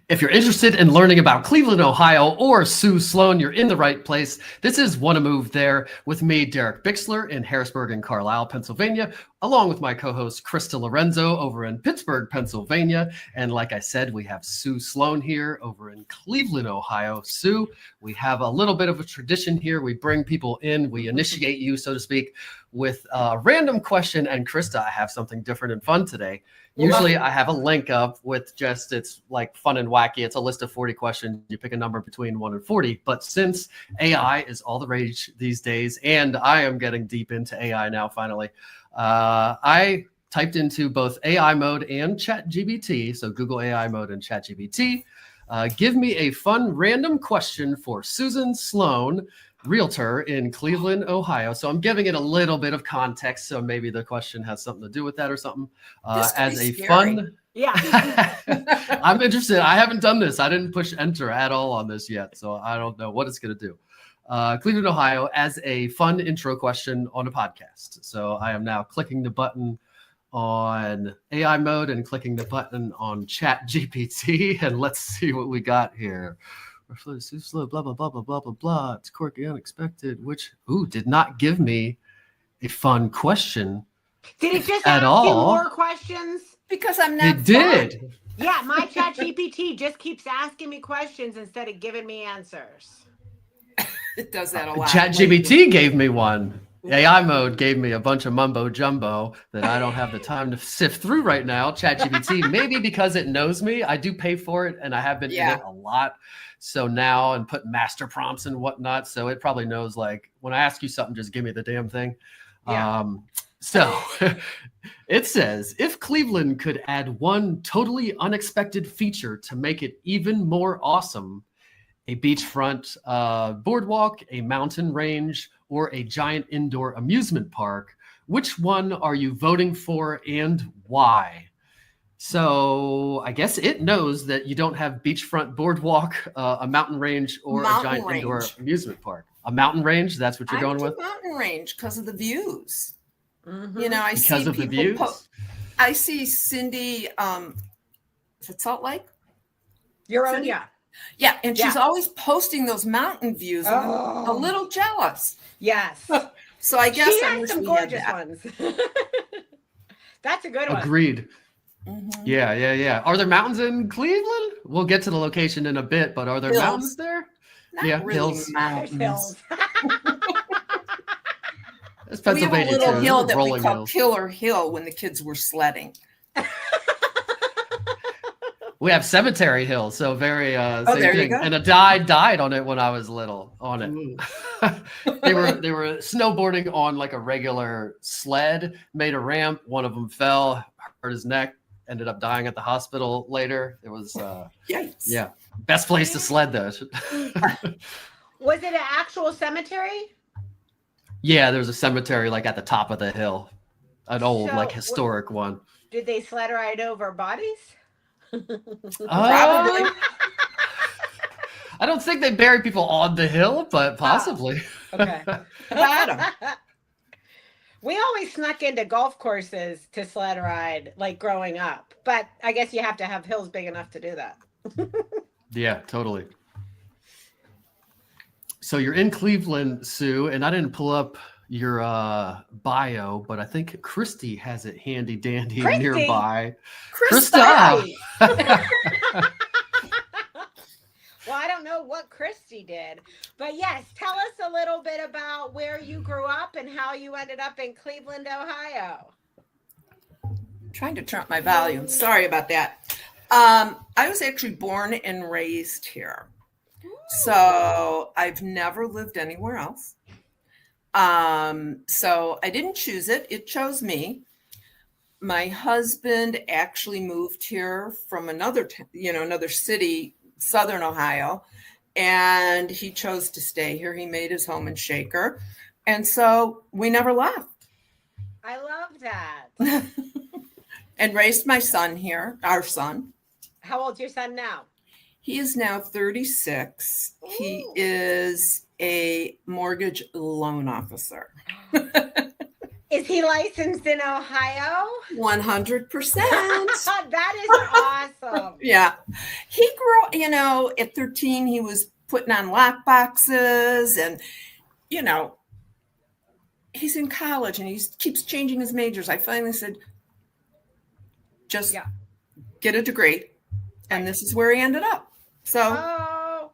If you're interested in learning about Cleveland, Ohio, or SusanSloan, you're in the right place. This is Wanna Move There with me, DerekBicksler, in Harrisburg and Carlisle, Pennsylvania, along with my co-host Krista.Lorenzo over in Pittsburgh, Pennsylvania. And like I said, we have SusanSloan here over in Cleveland, Ohio. Sue, we have a little bit of a tradition here. We bring people in, we initiate you, so to speak, with a random question. And Krista, I have something different and fun today. Usually I have a link up with just, it's like fun and wacky. It's a list of 40 questions. You pick a number between 1 and 40. But since AI is all the rage these days, and I am getting deep into AI now, finally, I typed into both AI mode and ChatGPT. So Google AI mode and ChatGPT. Give me a fun random question for SusanSloan, realtor in Cleveland, Ohio. So I'm giving it a little bit of context. So maybe the question has something to do with that or something. As a fun, I'm interested. I haven't done this. I didn't push enter at all on this yet. So I don't know what it's going to do. Cleveland, Ohio, as a fun intro question on a podcast. So I am now clicking the button on AI mode and clicking the button on ChatGPT. And let's see what we got here. Slow, blah, blah, blah, blah, blah, blah, blah. It's quirky, unexpected, which, did not give me a fun question. Did it just ask you more questions? Because I'm not It did. fun. Yeah, my ChatGPT just keeps asking me questions instead of giving me answers. It does that a lot. ChatGPT gave me one. AI mode gave me a bunch of mumbo jumbo that I don't have the time to sift through right now. ChatGPT, maybe because it knows me. I do pay for it, and I have been in it a lot. So now, and put master prompts and whatnot. So it probably knows, like, when I ask you something, just give me the damn thing. Yeah. So it says, if Cleveland could add one totally unexpected feature to make it even more awesome, a beachfront boardwalk, a mountain range, or a giant indoor amusement park, which one are you voting for and why? So I guess it knows that you don't have beachfront boardwalk, a mountain range, or a giant indoor amusement park. A mountain range, that's what you're going with? Mountain range because of the views. Mm-hmm. You know, I because see of the views. I see Cindy. Is it Salt Lake? Your own, yeah. Yeah, and she's always posting those mountain views. I'm a little jealous. Yes. So I guess she has some gorgeous ones. That's a good one. Agreed. Mm-hmm. Yeah. Are there mountains in Cleveland? We'll get to the location in a bit, but are there mountains there? Not really hills. Mountains. Hills. It's Pennsylvania, we have a little hill that we call hills. Killer Hill when the kids were sledding. We have Cemetery Hill, so very same there thing. You go. And a died on it when I was little. On it, they were snowboarding on like a regular sled, made a ramp. One of them fell, hurt his neck, ended up dying at the hospital later. It was Yikes. Best place to sled though. Was it an actual cemetery? Yeah, there's a cemetery like at the top of the hill, an old like historic one. Did they sled ride over bodies? Probably. I don't think they buried people on the hill, but possibly. Okay. We always snuck into golf courses to sled ride, like growing up. But I guess you have to have hills big enough to do that. Yeah, totally. So you're in Cleveland, Sue, and I didn't pull up your bio, but I think Christy has it handy dandy nearby. Krista. Well, I don't know what Christy did, but yes, tell us a little bit about where you grew up and how you ended up in Cleveland, Ohio. I'm trying to turn up my volume. Sorry about that. I was actually born and raised here. So I've never lived anywhere else. So I didn't choose it. It chose me. My husband actually moved here from another city, Southern Ohio, and he chose to stay here. He made his home in Shaker. And so we never left. I love that. And raised my son here, our son. How old's your son now? He is now 36. Ooh. He is a mortgage loan officer. Is he licensed in Ohio? 100%. That is awesome. Yeah. He grew, at 13, he was putting on lock boxes and, he's in college and he keeps changing his majors. I finally said, just get a degree. And this is where he ended up. So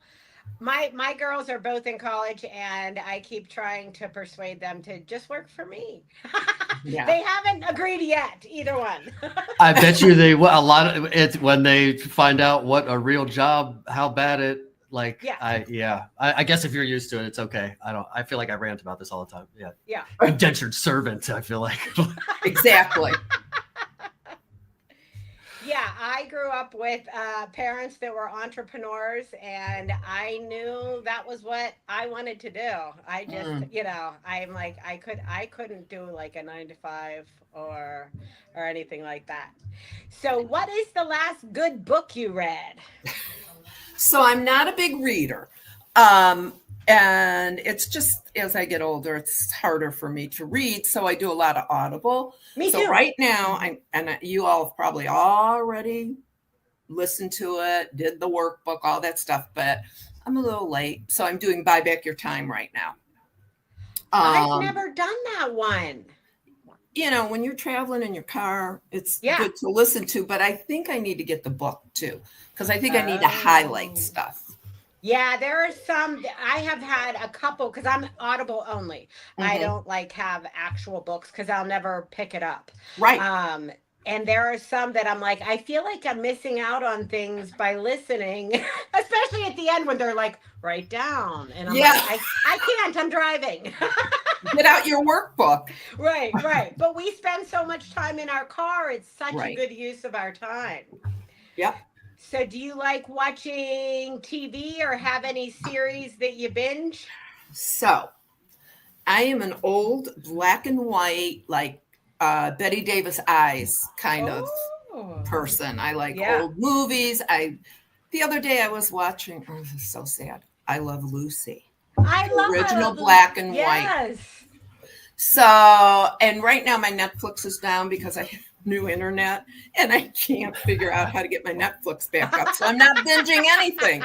my girls are both in college and I keep trying to persuade them to just work for me. Yeah. They haven't agreed yet, either one. I bet you a lot of it's when they find out what a real job, how bad it I guess if you're used to it, it's okay. I feel like I rant about this all the time. Yeah. Indentured servant, I feel like. Exactly. Yeah, I grew up with parents that were entrepreneurs, and I knew that was what I wanted to do. I just, I'm like, I couldn't do like a 9-to-5 or anything like that. So, what is the last good book you read? So I'm not a big reader. And it's just as I get older, it's harder for me to read. So I do a lot of Audible. Me too. So right now, you all have probably already listened to it, did the workbook, all that stuff, but I'm a little late. So I'm doing Buy Back Your Time right now. I've never done that one. When you're traveling in your car, it's good to listen to, but I think I need to get the book too, because I think I need to highlight stuff. Yeah, there are some. I have had a couple because I'm Audible only. I don't have actual books because I'll never pick it up. Right. And there are some that I'm like, I feel like I'm missing out on things by listening, especially at the end when they're like, write down. And I'm like, I can't, I'm driving. Get out your workbook. Right. But we spend so much time in our car. It's such a good use of our time. Yep. So do you like watching TV or have any series that you binge? So I am an old black and white, like Betty Davis eyes kind of person. I like old movies. The other day I was watching, this is so sad. I Love Lucy. I love original black and white. So, and right now my Netflix is down because I have new internet and I can't figure out how to get my Netflix back up. So I'm not binging anything.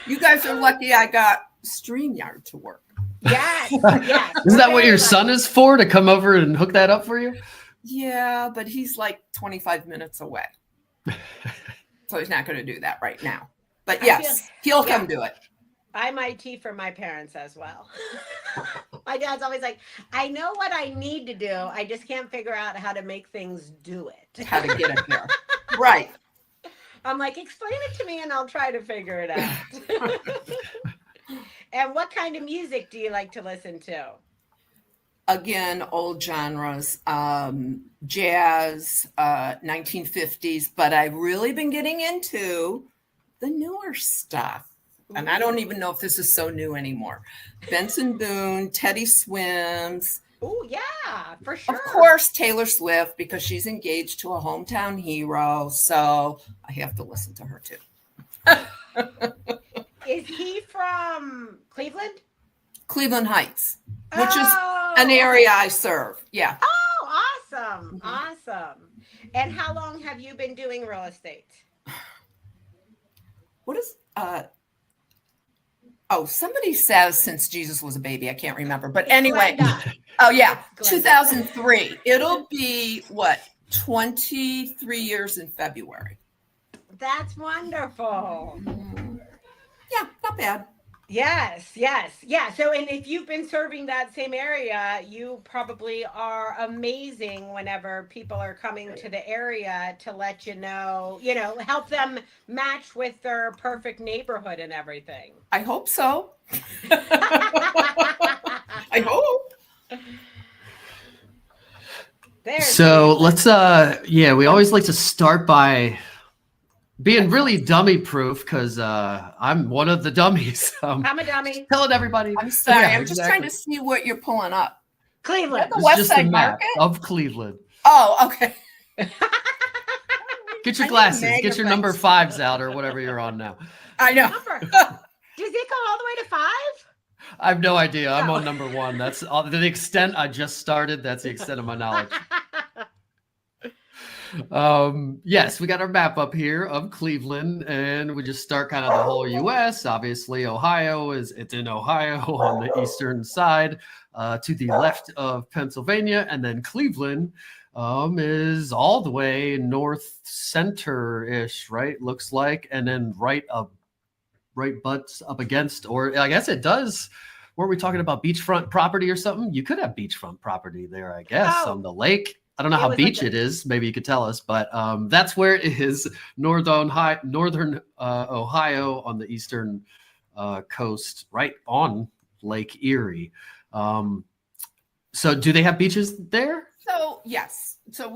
You guys are lucky I got StreamYard to work. Yes. Isn't that what your son is for, to come over and hook that up for you? Yeah, but he's like 25 minutes away. So he's not going to do that right now. But yes, he'll come do it. I'm IT for my parents as well. My dad's always like, I know what I need to do. I just can't figure out how to make things do it. How to get it there. Right. I'm like, explain it to me and I'll try to figure it out. And what kind of music do you like to listen to? Again, old genres, jazz, 1950s, but I've really been getting into the newer stuff. And I don't even know if this is so new anymore. Benson Boone, Teddy Swims. Oh, yeah, for sure. Of course, Taylor Swift, because she's engaged to a hometown hero. So I have to listen to her too. Is he from Cleveland? Cleveland Heights, which is an area I serve. Yeah. Oh, awesome. Awesome. And how long have you been doing real estate? What is somebody says since Jesus was a baby. I can't remember. But anyway. 2003. It'll be 23 years in February. That's wonderful. Yeah, not bad. Yes. Yeah. So, and if you've been serving that same area, you probably are amazing whenever people are coming to the area to let you know, help them match with their perfect neighborhood and everything. I hope so. I hope. Let's, we always like to start by being really dummy proof, because I'm one of the dummies. I'm a dummy. Telling everybody. I'm sorry. I'm just trying to see what you're pulling up. Cleveland. The West Side Market of Cleveland. Oh, okay. Get your glasses. Get your number 5s out or whatever you're on now. I know. Does it go all the way to 5? I have no idea. I'm on number one. That's all, the extent I just started. That's the extent of my knowledge. Yes, we got our map up here of Cleveland, and we just start kind of the whole U.S. Obviously, it's in Ohio on the eastern side, to the left of Pennsylvania, and then Cleveland is all the way north center-ish, right? Looks like, and then right butts up against, or I guess it does. Weren't we talking about beachfront property or something? You could have beachfront property there, I guess, on the lake. I don't know how beach it is. Maybe you could tell us, but that's where it is. Northern Ohio on the eastern coast, right on Lake Erie. So do they have beaches there? So yes. So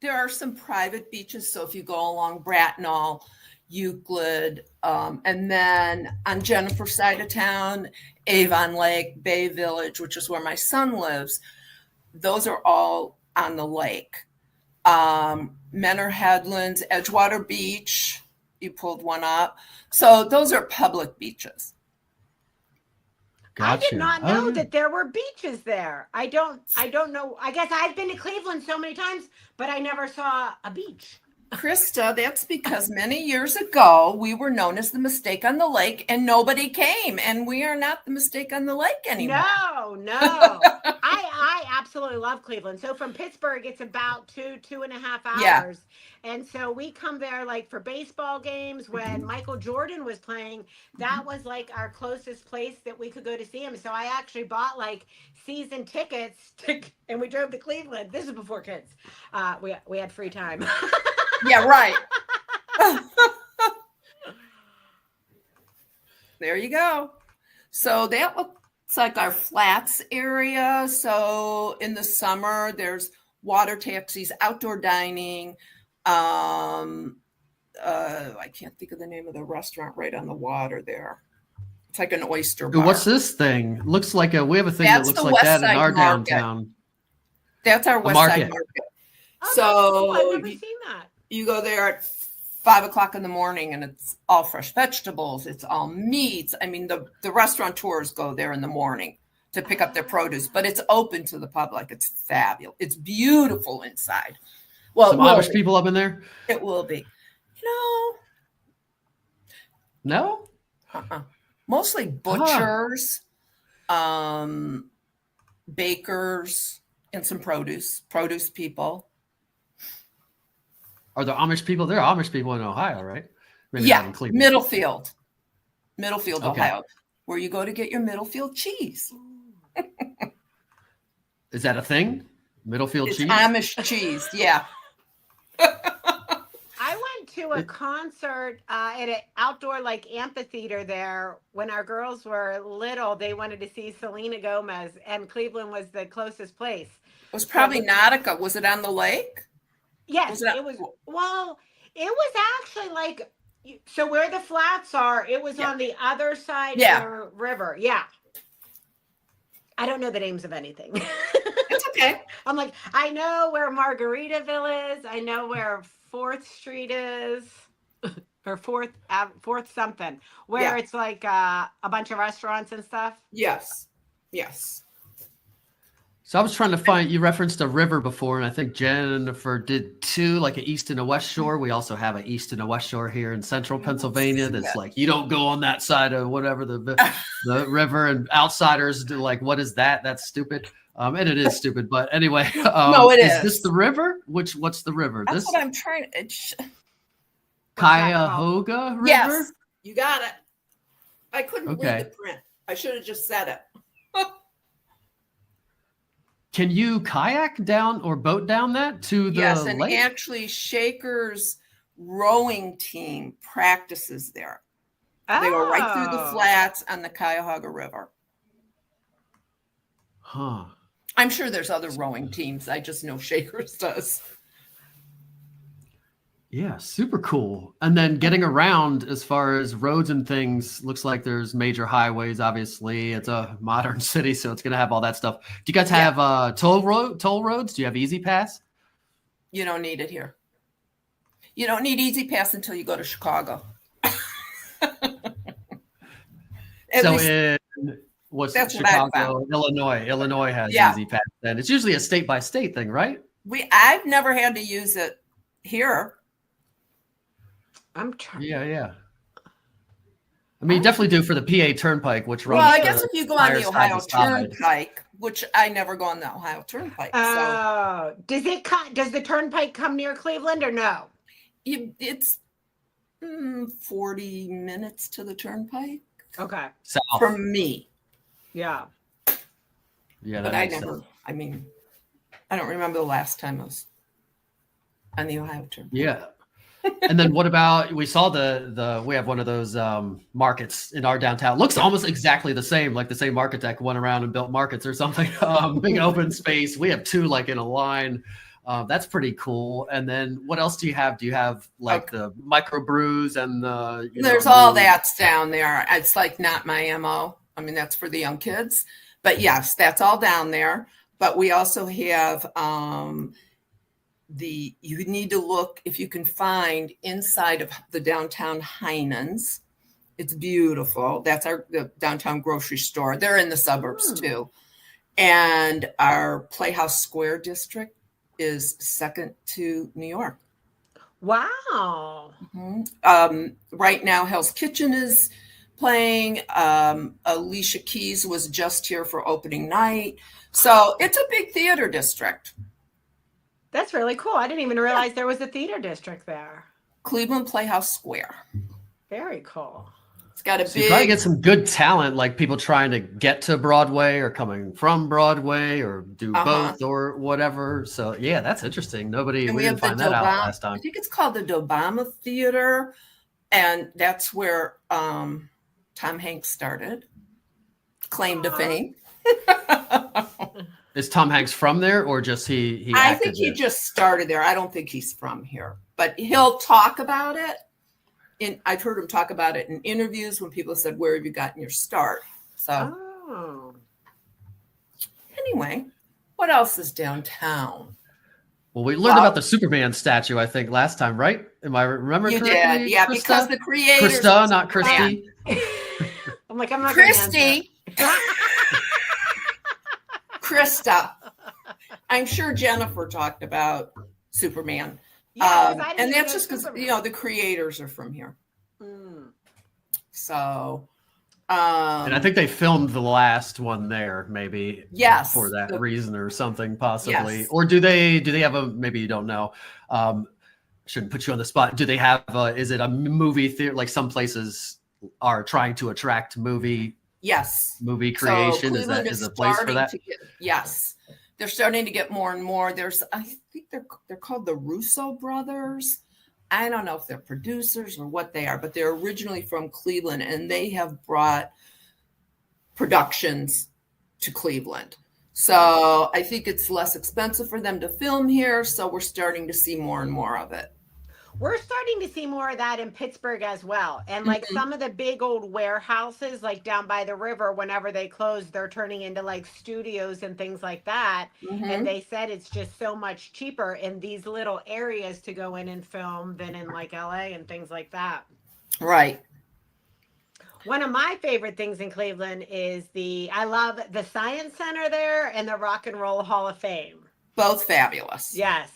there are some private beaches. So if you go along Bracknell, Euclid, and then on Jennifer's side of town, Avon Lake, Bay Village, which is where my son lives. Those are all on the lake. Menor Headlands, Edgewater Beach, you pulled one up. So those are public beaches. Gotcha. I did not know that there were beaches there. I don't know. I guess I've been to Cleveland so many times, but I never saw a beach. Krista, that's because many years ago, we were known as the mistake on the lake and nobody came, and we are not the mistake on the lake anymore. No. I absolutely love Cleveland. So from Pittsburgh, it's about 2.5 hours. Yeah. And so we come there like for baseball games. When Michael Jordan was playing, that was like our closest place that we could go to see him. So I actually bought like season tickets and we drove to Cleveland. This is before kids. We had free time. Yeah, right. There you go. So that looks like our flats area. So in the summer, there's water taxis, outdoor dining. I can't think of the name of the restaurant right on the water there. It's like an oyster bar. What's this thing? Looks like we have a thing that looks like that in our downtown. That's our West Side Market. Oh, so cool. I've never seen that. You go there at 5 o'clock in the morning and it's all fresh vegetables. It's all meats. I mean, the restaurateurs go there in the morning to pick up their produce, but it's open to the public. It's fabulous. It's beautiful inside. Well, some Amish people up in there? It will be. No? Mostly butchers, bakers, and some produce people. Are there Amish people? There are Amish people in Ohio, right? Maybe yeah, in Cleveland. Middlefield, okay. Ohio, where you go to get your Middlefield cheese. Is that a thing? Middlefield cheese? Amish cheese, yeah. I went to a concert at an outdoor like amphitheater there when our girls were little. They wanted to see Selena Gomez, and Cleveland was the closest place. It was probably Nautica. Was it on the lake? Yes, it was. Well, it was actually like, so where the flats are, it was on the other side of the river. Yeah. I don't know the names of anything. It's okay. I'm like, I know where Margaritaville is. I know where 4th Street is, or 4th something, where it's like a bunch of restaurants and stuff. Yes. So I was trying to find, you referenced a river before, and I think Jennifer did too, like an east and a west shore. We also have an east and a west shore here in central Pennsylvania. That's like, you don't go on that side of whatever the river, and outsiders do like, what is that? That's stupid. And it is stupid, but anyway. No, it is. Is this the river? What's the river? That's what I'm trying to. Cuyahoga River? Yes, you got it. I couldn't read the print. I should have just said it. Can you kayak down or boat down that to the and lake? Actually, Shaker's rowing team practices there. They go right through the flats on the Cuyahoga River. Huh. I'm sure there's other rowing teams. I just know Shaker's does. Yeah, super cool. And then getting around as far as roads and things, looks like there's major highways. Obviously, it's a modern city, so it's going to have all that stuff. Do you guys have toll roads? Do you have Easy Pass? You don't need it here. You don't need Easy Pass until you go to Chicago. At So least in what's that's what I Chicago, Illinois? Illinois has Yeah. Easy Pass, and it's usually a state by state thing, right? I've never had to use it here. I'm trying. Yeah. I mean, you definitely do for the PA Turnpike, which runs. Well, I guess if you go on the Fire side Ohio to side. Turnpike, which I never go on the Ohio Turnpike, so Oh, does the turnpike come near Cleveland or no? it's 40 minutes to the Turnpike Okay. South. for me. Yeah. Yeah, But that I makes never. sense. I mean, I don't remember the last time I was on the Ohio Turnpike. Yeah. And then what about, we saw we have one of those markets in our downtown. Looks almost exactly the same, like the same architect went around and built markets or something. Big open space. We have two like in a line. That's pretty cool. And then what else do you have? Do you have like the microbrews and the There's all that's down there. It's like not my MO. I mean, that's for the young kids. But yes, that's all down there. But we also have you need to look if you can find inside of the downtown Heinen's. It's beautiful. That's the downtown grocery store. They're in the suburbs too. And our Playhouse Square district is second to New York. Wow. Right now, Hell's Kitchen is playing. Alicia Keys was just here for opening night. So it's a big theater district. That's really cool. I didn't even realize there was a theater district there. Cleveland Playhouse Square. Very cool. It's got a So big. you probably get some good talent, like people trying to get to Broadway or coming from Broadway or do both or whatever. So yeah, that's interesting. We didn't find that out last time. I think it's called the Dobama Theater, and that's where Tom Hanks started. Claim to fame. Is Tom Hanks from there or just he I acted think he there? just started there. I don't think he's from here, but he'll talk about it. I've heard him talk about it in interviews when people said, "Where have you gotten your start?" So anyway, what else is downtown? Well, we learned about the Superman statue, I think, last time, right? Am I remembering You correctly? did, yeah, Krista? because the creators. Krista, not Christy. I'm like, I'm not Christy. Krista. I'm sure Jennifer talked about Superman. And that's just because, the creators are from here. So. And I think they filmed the last one there, maybe. Yes. For that reason or something, possibly. Yes. Or do they have maybe you don't know. Shouldn't put you on the spot. Do they have, is it a movie theater? Like some places are trying to attract movie creation. So is a place for that? Yes. They're starting to get more and more. I think they're called the Russo brothers. I don't know if they're producers or what they are, but they're originally from Cleveland, and they have brought productions to Cleveland. So I think it's less expensive for them to film here. So we're starting to see more and more of it. We're starting to see more of that in Pittsburgh as well. And like some of the big old warehouses, like down by the river, whenever they close, they're turning into like studios and things like that. And they said it's just so much cheaper in these little areas to go in and film than in like LA and things like that. Right. One of my favorite things in Cleveland is I love the Science Center there and the Rock and Roll Hall of Fame. Both fabulous. Yes.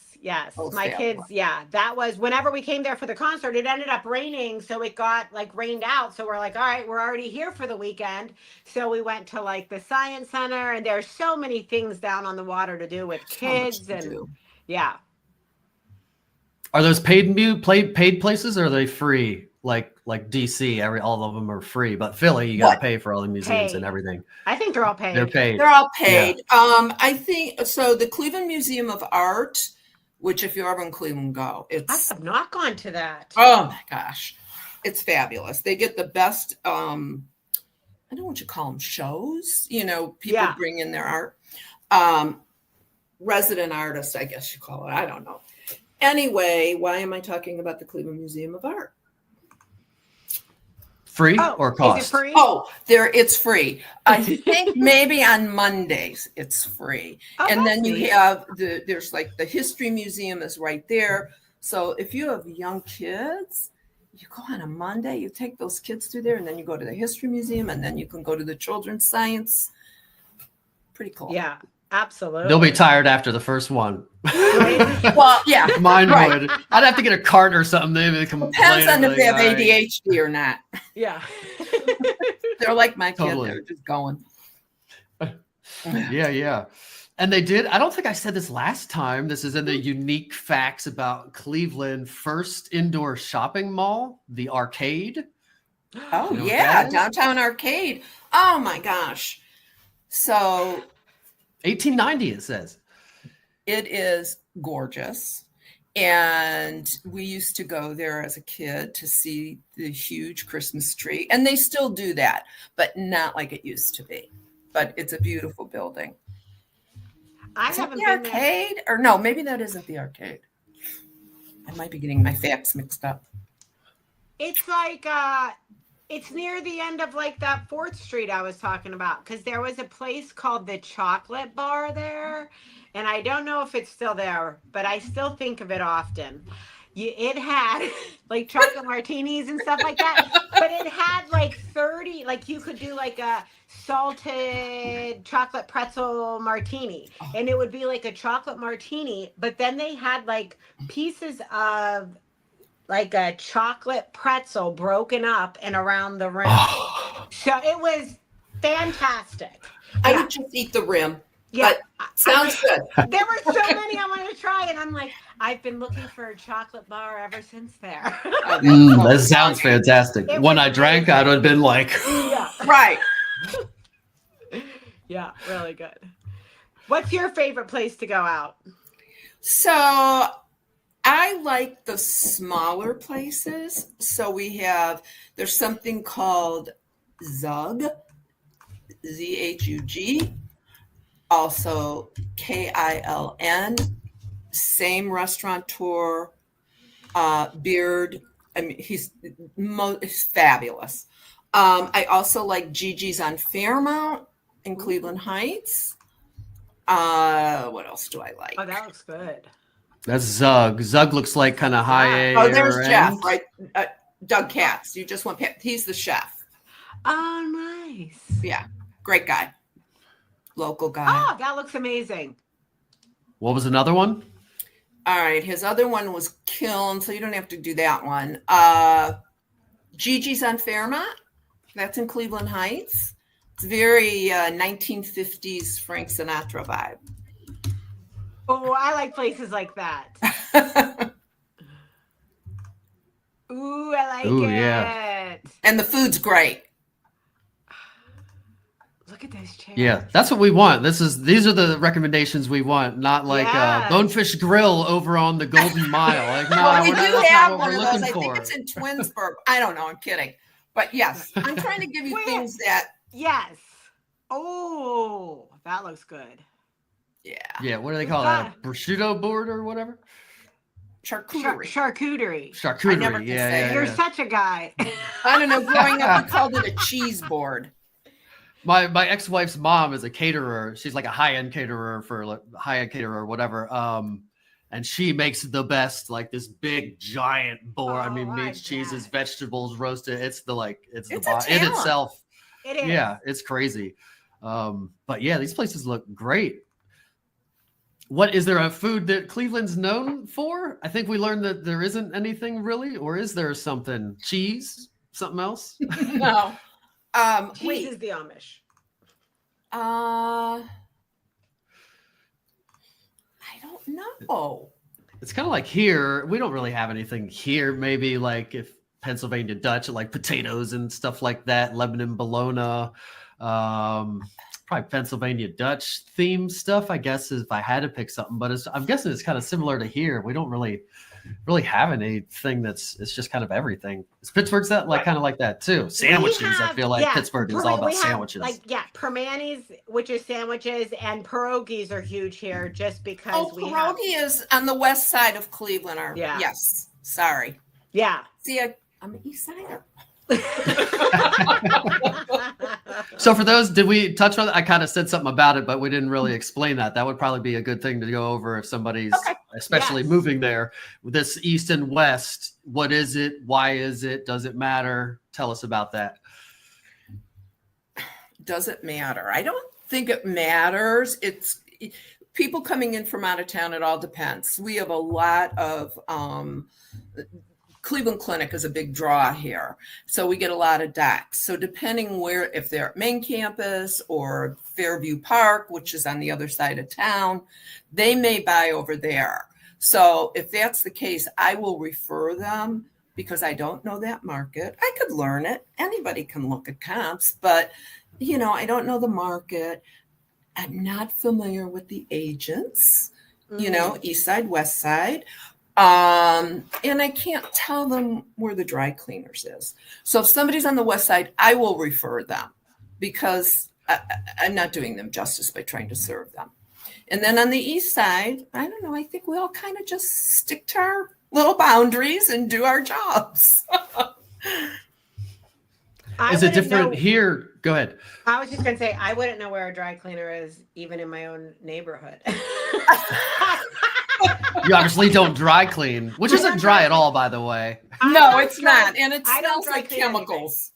Both My kids. Yeah. That was whenever we came there for the concert, it ended up raining. So it got like rained out. So we're like, all right, we're already here for the weekend. So we went to like the Science Center, and there's so many things down on the water to do with kids. Yeah. Are those paid places or are they free? Like DC, all of them are free, but Philly, you got to pay for all the museums and everything. I think they're all paid. They're paid. They're all paid. Yeah. I think so. The Cleveland Museum of Art, which if you're ever in Cleveland, go. I have not gone to that. Oh my gosh, it's fabulous. They get the best. I don't know what you call them, shows. People bring in their art. Resident artists, I guess you call it. I don't know. Anyway, why am I talking about the Cleveland Museum of Art? Free or cost? Is it free? Oh, it's free. I think maybe on Mondays it's free. And then you have there's like the History Museum is right there. So if you have young kids, you go on a Monday, you take those kids through there, and then you go to the history museum, and then you can go to the children's science. Pretty cool. Yeah, absolutely. They'll be tired after the first one. Well, yeah. Mine right. would. I'd have to get a cart or something. Maybe Depends on if they have ADHD or not. Yeah. They're like my kids. Totally. They're just going. Yeah. And they did. I don't think I said this last time. This is in the unique facts about Cleveland first indoor shopping mall, the Arcade. Oh, You know yeah. Downtown Arcade. Oh, my gosh. So 1890, it says. it is gorgeous. And we used to go there as a kid to see the huge Christmas tree. And they still do that, but not like it used to be. But it's a beautiful building. I Is that haven't the been there. arcade? Or no, maybe that isn't the arcade. I might be getting my facts mixed up. It's like it's near the end of like that 4th Street I was talking about, because there was a place called the Chocolate Bar there, and I don't know if it's still there, but I still think of it often. It had like chocolate martinis and stuff like that, but it had like 30, like you could do like a salted chocolate pretzel martini, and it would be like a chocolate martini, but then they had like pieces of like a chocolate pretzel broken up and around the rim. So it was fantastic. I Yeah. would just eat the rim. Yeah. But sounds good. There were so many I wanted to try, and I'm like, I've been looking for a chocolate bar ever since there. That sounds fantastic. It When was I drank, amazing. I would have been like, Yeah. Right. Yeah, really good. What's your favorite place to go out? So I like the smaller places. So there's something called Zug, Zhug, also Kiln, same restaurateur, Beard. I mean, he's fabulous. I also like Gigi's on Fairmount in Cleveland Heights. What else do I like? Oh, that looks good. that's Zug. Zug looks like kind of high. Oh, there's end. Jeff, right? Doug Katz. You just want he's the chef. Oh, nice. Yeah, great guy, local guy. Oh, that looks amazing. What was another one? All right, his other one was Kiln, so you don't have to do that one. Gigi's on Fairmont. That's in Cleveland Heights. It's very 1950s Frank Sinatra vibe. Oh, I like places like that. Ooh, I like Ooh, it. yeah. And the food's great. Look at those chairs. Yeah, that's what we want. These are the recommendations we want, not like Yes. Bonefish Grill over on the Golden Mile. Like, no, Well, we we're not, do that's have not what one we're of those. looking I for. think it's in Twinsburg. I don't know. I'm kidding. But yes, I'm trying to give you Where? things that, Yes. Oh, that looks good. yeah, Yeah, what do they call that? A prosciutto board or whatever? charcuterie. Charcuterie. Charcuterie. I never can yeah, say yeah, it. You're yeah. such a guy. I don't know. Growing up, we called it a cheese board. My ex-wife's mom is a caterer. She's like a high-end caterer for like, high-end caterer or whatever. And she makes the best, like this big giant board. I mean, Oh, meats, cheeses, vegetables, roasted. It's the a in talent. itself. It is. Yeah, it's crazy. But yeah, these places look great. What is there a food that Cleveland's known for? I think we learned that there isn't anything really, or is there something? Cheese? Something else? No. Cheese Wait. is the Amish. I don't know. It's kind of like here. We don't really have anything here. Maybe like if Pennsylvania Dutch, like potatoes and stuff like that. Lebanon bologna. Probably Pennsylvania Dutch themed stuff, I guess, if I had to pick something. But I'm guessing it's kind of similar to here. We don't really have anything it's just kind of everything. Pittsburgh's that like kind of like that too. Sandwiches. I feel like Pittsburgh is all about sandwiches. Permanis, which is sandwiches, and pierogies are huge here just because we have. Pierogi is on the west side of Cleveland. Yeah. Yes. Sorry. Yeah. See, I'm an East Sider. So for those, did we touch on that? I kind of said something about it, but we didn't really explain that. That would probably be a good thing to go over if somebody's especially Yes. moving there. This east and west, what is it? Why is it? Does it matter? Tell us about that. Does it matter? I don't think it matters. It's people coming in from out of town. It all depends. We have a lot of Cleveland Clinic is a big draw here. So we get a lot of docs. So depending where, if they're at main campus or Fairview Park, which is on the other side of town, they may buy over there. So if that's the case, I will refer them because I don't know that market. I could learn it. Anybody can look at comps, but I don't know the market. I'm not familiar with the agents, east side, west side. And I can't tell them where the dry cleaners is. So if somebody's on the west side, I will refer them because I'm not doing them justice by trying to serve them. And then on the east side, I don't know, I think we all kind of just stick to our little boundaries and do our jobs. Is it different here? Go ahead. I was just going to say, I wouldn't know where a dry cleaner is, even in my own neighborhood. You obviously don't dry clean, which isn't dry at all, by the way. No, it's not. And it smells like chemicals.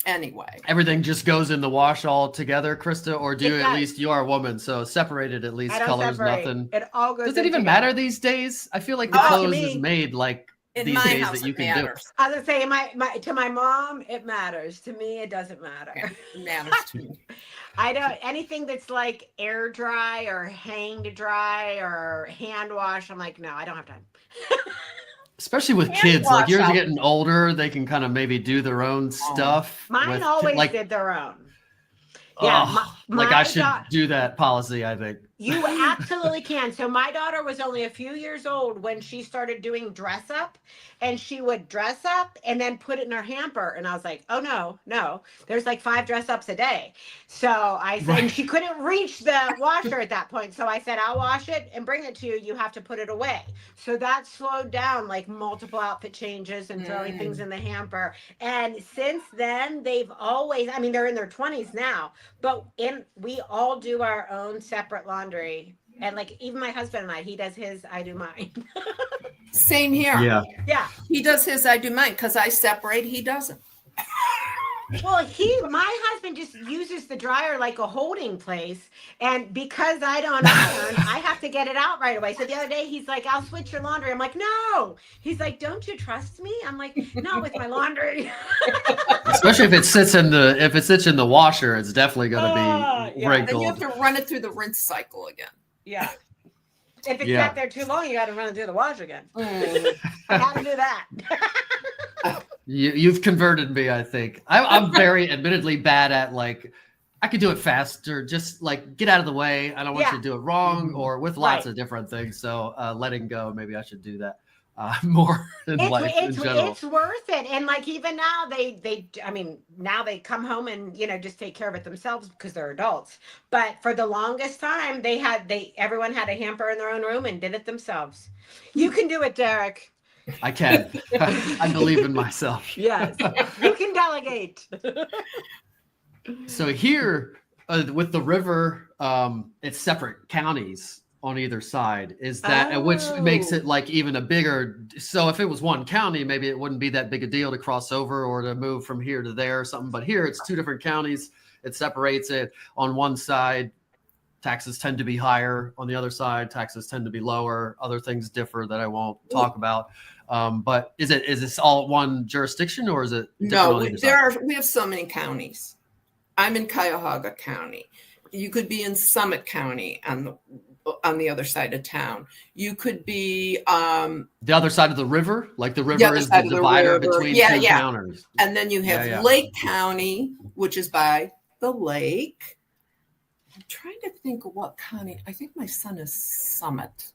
Anyway. Everything just goes in the wash all together, Krista, or do you at least, you are a woman, so separated at least, colors, separate. nothing. It all goes. Does it even matter these days? I feel like the clothes is made like these days that you can do. I was saying, to my mom, it matters. To me, it doesn't matter. Yeah, it matters to me. I don't, anything that's like air dry or hang to dry or hand wash, I'm like, no, I don't have time. Especially with kids, like yours are getting older, they can kind of maybe do their own stuff. Mine always did their own. Yeah, I should do that policy, I think. You absolutely can. So my daughter was only a few years old when she started doing dress up, and she would dress up and then put it in her hamper. And I was like, oh, no, there's like 5 dress ups a day. So I said, and she couldn't reach the washer at that point. So I said, I'll wash it and bring it to you. You have to put it away. So that slowed down like multiple outfit changes and throwing things in the hamper. And since then, they've always, I mean, they're in their 20s now, but we all do our own separate laundry. And like even my husband and he does his, I do mine. Same here. Yeah. He does his, I do mine, because I separate, he doesn't. Well, my husband just uses the dryer like a holding place. And because I don't iron, I have to get it out right away. So the other day he's like, I'll switch your laundry. I'm like, no. He's like, don't you trust me? I'm like, no, with my laundry. Especially if it sits in the washer, it's definitely going to be wrinkled. Then you have to run it through the rinse cycle again. Yeah. If it's sat there too long, you got to run it through the wash again. I got to do that. You've converted me, I think. I'm very admittedly bad at I could do it faster, just get out of the way. I don't want you to do it wrong or with lots of different things. So letting go, maybe I should do that more in life in general. It's worth it. And even now now they come home and, just take care of it themselves because they're adults. But for the longest time everyone had a hamper in their own room and did it themselves. You can do it, Derek. I can. I believe in myself. Yes, you can delegate. So here with the river, it's separate counties on either side. Is that which makes it even a bigger? So if it was one county, maybe it wouldn't be that big a deal to cross over or to move from here to there or something. But here it's 2 different counties. It separates it. On one side, taxes tend to be higher. On the other side, taxes tend to be lower. Other things differ that I won't talk about. But is this all one jurisdiction or is it different? No, we have so many counties. I'm in Cuyahoga County. You could be in Summit County on the other side of town. You could be the other side of the river, the river is the divider between 2 counties. And then you have Lake County, which is by the lake. I'm trying to think of what county. I think my son is Summit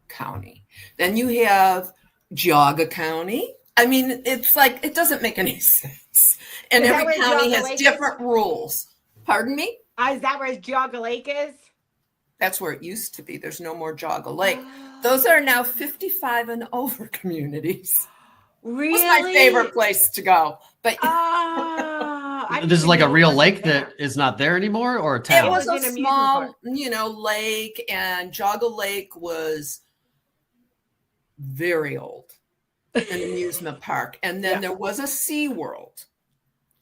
County. Then you have Geauga County. I mean, it's it doesn't make any sense. And every county has different rules. Pardon me? Is that where Geauga Lake is? That's where it used to be. There's no more Geauga Lake. Those are now 55 and over communities. Really? It was my favorite place to go. But This is like a real lake that is not there anymore, or a town? it was an a amusement small, park. lake, and Jogga Lake was very old, an amusement park. And then there was a Sea World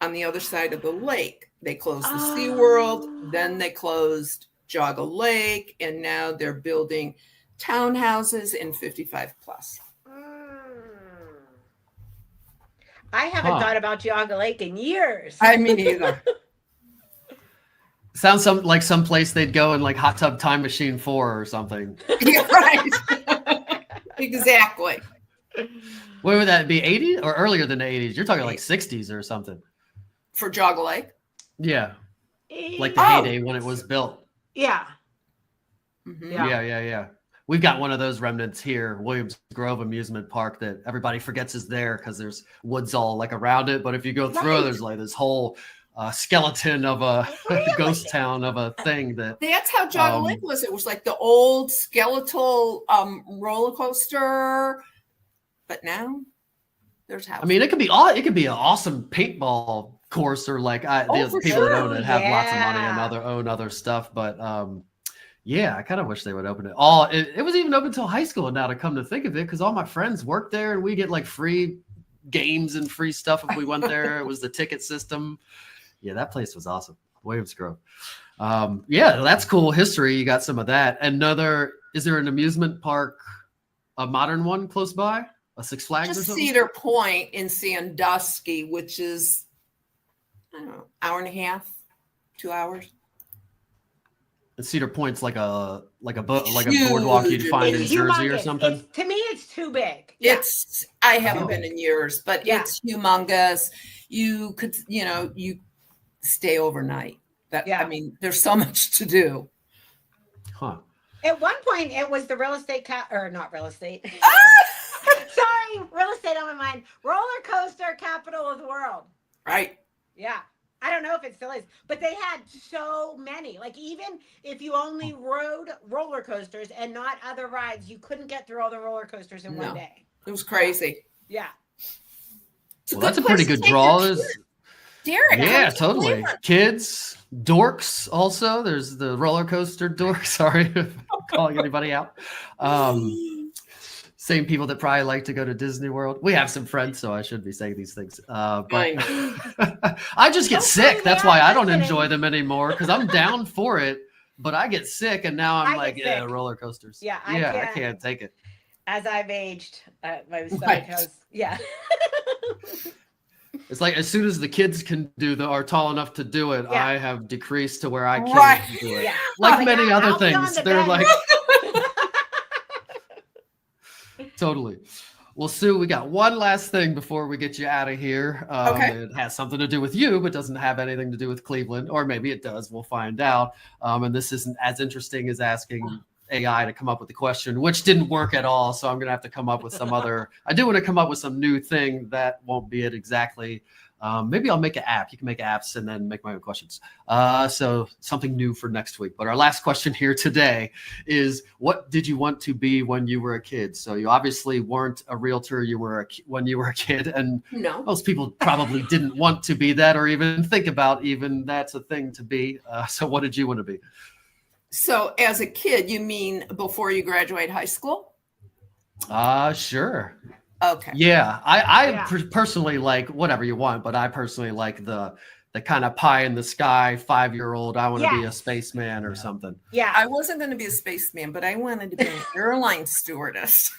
on the other side of the lake. They closed the Sea World, then they closed Jogga Lake, and now they're building townhouses in 55 plus. I haven't thought about Jogga Lake in years. I mean, either. Sounds like some place they'd go in, like Hot Tub Time Machine 4 or something. Yeah, right. Exactly. When would that be? 80s or earlier than the 80s? You're talking like 60s or something. For Jogga Lake? Yeah. Like the heyday when it was built. Yeah. Mm-hmm. Yeah. We've got one of those remnants here, Williams Grove Amusement Park, that everybody forgets is there because there's woods all like around it. But if you go through, there's like this whole skeleton of a ghost town of a thing That's how Jogga Lake was. It was like the old skeletal roller coaster, but now there's houses. I mean, it could be an awesome paintball course, or like the people that own it have lots of money and own other stuff. But yeah, I kind of wish they would open it. It was even open till high school now, to come to think of it, because all my friends worked there and we get like free games and free stuff if we went there. It was the ticket system. Yeah, that place was awesome. Williams Grove. Yeah, that's cool history. You got some of that. Is there an amusement park, a modern one close by? A Six Flags or something? Cedar Point in Sandusky, which is, I don't know, hour and a half, 2 hours. And Cedar Point's like a boardwalk you'd find in Jersey or something. To me, it's too big. I haven't been in years, but it's humongous. You could, you stay overnight. I mean, there's so much to do. Huh. At one point, it was the real estate not real estate. Sorry, real estate on my mind. Roller coaster capital of the world. Right. Yeah. I don't know if it still is, but they had so many. Like, even if you only rode roller coasters and not other rides, you couldn't get through all the roller coasters in one day. It was crazy. Yeah. Well, that's a pretty good draw. Derek. Yeah, totally. Kids, dorks also. There's the roller coaster dorks. Sorry if I'm calling anybody out. Same people that probably like to go to Disney World. We have some friends, so I should be saying these things. But I just get sick. That's why I don't enjoy them anymore, because I'm down for it, but I get sick, and now I'm like, yeah, roller coasters. Yeah, I can't take it. As I've aged, my stomach has, It's like as soon as the kids can are tall enough to do it, I have decreased to where I can't do it. Yeah. Like many other things. They're like totally. Well, Sue, we got one last thing before we get you out of here. It has something to do with you, but doesn't have anything to do with Cleveland, or maybe it does. We'll find out. And this isn't as interesting as asking AI to come up with the question, which didn't work at all. So I'm going to have to come up with some other. I do want to come up with some new thing that won't be it exactly. Maybe I'll make an app. You can make apps and then make my own questions. So something new for next week. But our last question here today is, what did you want to be when you were a kid? So you obviously weren't a realtor when you were a kid. And most people probably didn't want to be that, or even think about even that's a thing to be. So what did you want to be? So as a kid, you mean before you graduate high school? Sure. Okay. Yeah, I personally like whatever you want, but I personally like the kind of pie in the sky 5-year-old. I want to be a spaceman or something. Yeah, I wasn't going to be a spaceman, but I wanted to be an airline stewardess.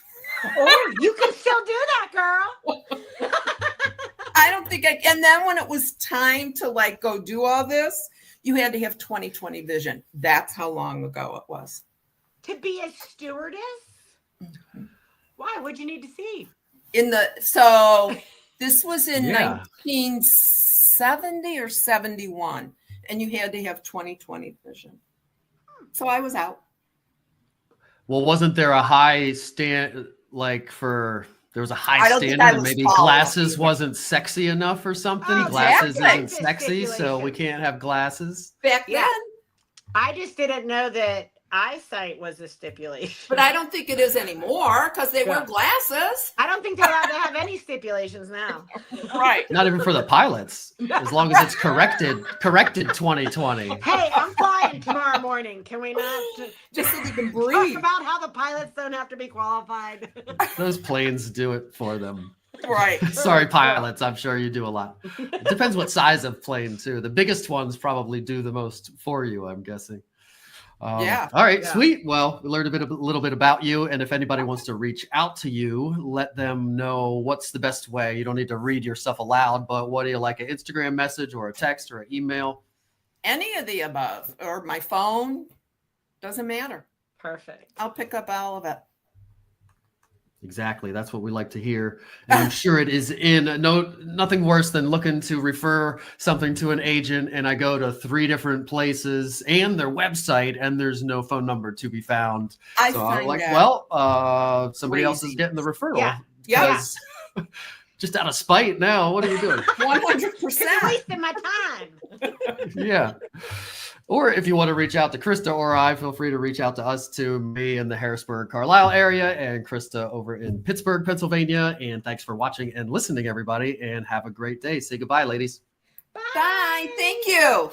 Oh, you can still do that, girl. I don't think and then when it was time to like go do all this, you had to have 20/20 vision. That's how long ago it was. To be a stewardess? Mm-hmm. Why? What'd you need to see? So this was in 1970 or 71, and you had to have 20/20 vision. So I was out. Well, wasn't there a high standard there was a high standard and maybe glasses wasn't sexy enough or something? Glasses isn't sexy, so we can't have glasses. Back then. I just didn't know that eyesight was a stipulation. But I don't think it is anymore because they wear glasses. I don't think they're allowed to have any stipulations now. Right. Not even for the pilots, as long as it's corrected 2020. Hey, I'm flying tomorrow morning. Can we not Just so they can talk breathe. about how the pilots don't have to be qualified? Those planes do it for them. Right. Sorry, pilots. I'm sure you do a lot. It depends what size of plane, too. The biggest ones probably do the most for you, I'm guessing. Yeah. All right, Yeah. sweet. Well, we learned a little bit about you. And if anybody wants to reach out to you, let them know what's the best way. You don't need to read your stuff aloud, but what do you like, an Instagram message or a text or an email? Any of the above, or my phone, doesn't matter. Perfect. I'll pick up all of it. Exactly. That's what we like to hear. And I'm sure it is nothing worse than looking to refer something to an agent and I go to 3 different places and their website and there's no phone number to be found. I So I'm find like, that well, somebody else is crazy. getting the referral. Yeah. Yeah. 'Cause just out of spite now, what are you doing? 100%. You're wasting my time. Yeah. Or if you want to reach out to Krista or I, feel free to reach out to us too, me in the Harrisburg, Carlisle area, and Krista over in Pittsburgh, Pennsylvania. And thanks for watching and listening, everybody, and have a great day. Say goodbye, ladies. Bye. Thank you.